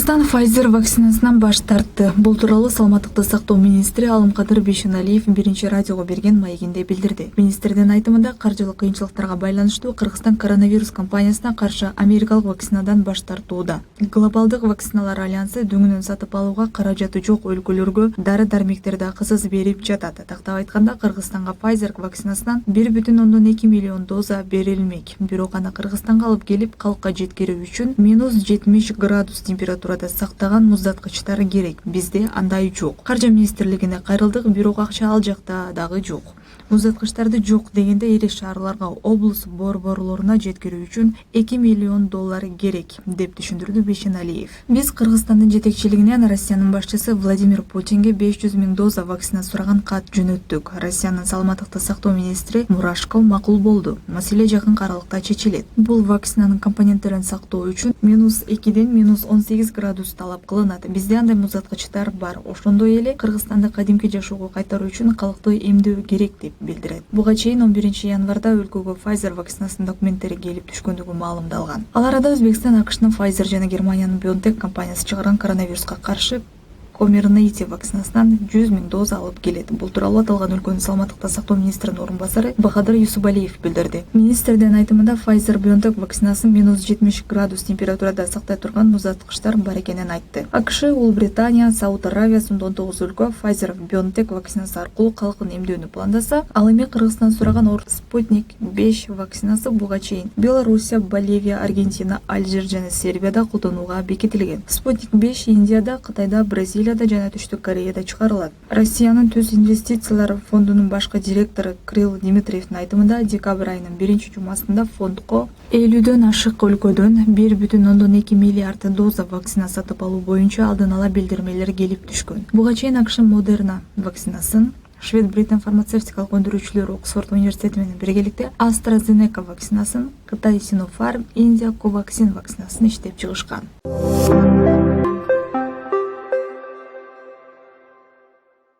Кыргызстан Pfizer вакцинасынан баш тартты. Бул тууралуу Саламаттыкты сактоо министри Алымкадыр Бейшеналиев биринчи радиого берген маегинде билдирди. Министрдин айтымында каржылык кыйынчылыктарга байланыштуу Кыргызстан коронавирус кампаниясына каршы америкалык вакцинадан баш тартууда. Глобалдык вакциналар альянсы дөңүнөн сатып алууга каражаты жок өлкөлөргө дары-дармектерди акысыз берип жатат. Тактап айтканда Кыргызстанга Pfizer вакцинасынан 1,2 миллион доза берилмек. Бирок аны Кыргызстанга алып келип калкка жеткирүү үчүн -70 градус температурада сактаган муздаткычтар керек. Бизде андай жок. Каржы министрлигине кайрылдык, бирок акча ал жакта дагы жок. Муздаткычтарды жок дегенде ири шаарларга, облус борборлоруна жеткирүү үчүн 2 миллион доллар керек, деп түшүндүрдү Бейшеналиев. Биз Кыргызстандын жетекчилигинен Россиянын башчысы Владимир Путинге 500 000 доза вакцина сураган кат жөнөттүк. Россиянын саламаттыкты сактоо министри Мурашко макул болду. Маселе жакын аралыкта чечилет. Бул вакцинанын компоненттерин сактоо үчүн -2ден -18 градус талап кылынат. Бизде андай муздаткычтар бар. Ошондой эле Кыргызстанды кадимки жашоого кайтаруу үчүн калктуу эмдөө керек деп билдирет. Буга чейин 11 январда өлкөгө Pfizer вакцинасынын документтери келип түшкөндүгү маалымдалган. Ал арада Өзбекстан, АКШнын Pfizer жана Германиянын BioNTech компаниясы чыгарган коронавируска каршы Comirnaty вакцинасынан 100 000 доза алып келет. Бул тууралуу аталган өлкөнүн саламаттыкты сактоо министринин орун басары Бахадыр Юсубалиев билдирди. Министрдин айтымында Pfizer BioNTech вакцинасын -70 градус температурада сактай турган муздаткычтар бар экенин айтты. АКШ, Улбритания, Сауд Аравия сынды 19 өлкө Pfizer BioNTech вакцинасы аркылуу калкын эмдөөнү пландаса, ал эми Кыргызстан сураган Спутник 5 вакцинасы буга чейин Белоруссия, Боливия, Аргентина, Алжир жана Сербияда колдонууга бекитилген. Спутник 5 Индияда, Кытайда, Бразилияда жана Түштүк Кореяда чыгарылат. Россиянын Түз инвестициялар фондунун башкы директору Кирилл Дмитриевдин айтымында, декабрь айынын 1-жумасында фондко 50дөн ашык өлкөдөн 1,2 миллиард доза вакцина сатып алуу боюнча алдын ала билдирмелер келип түшкөн. Буга чейин АКШ Модерна вакцинасын, Швед Британ фармацевтикалык өндүрүүчүлөр Оксфорд университети менен биргеликте AstraZeneca вакцинасын, Кытай Sinopharm, Индия Covaxin вакцинасын иштеп чыгышкан.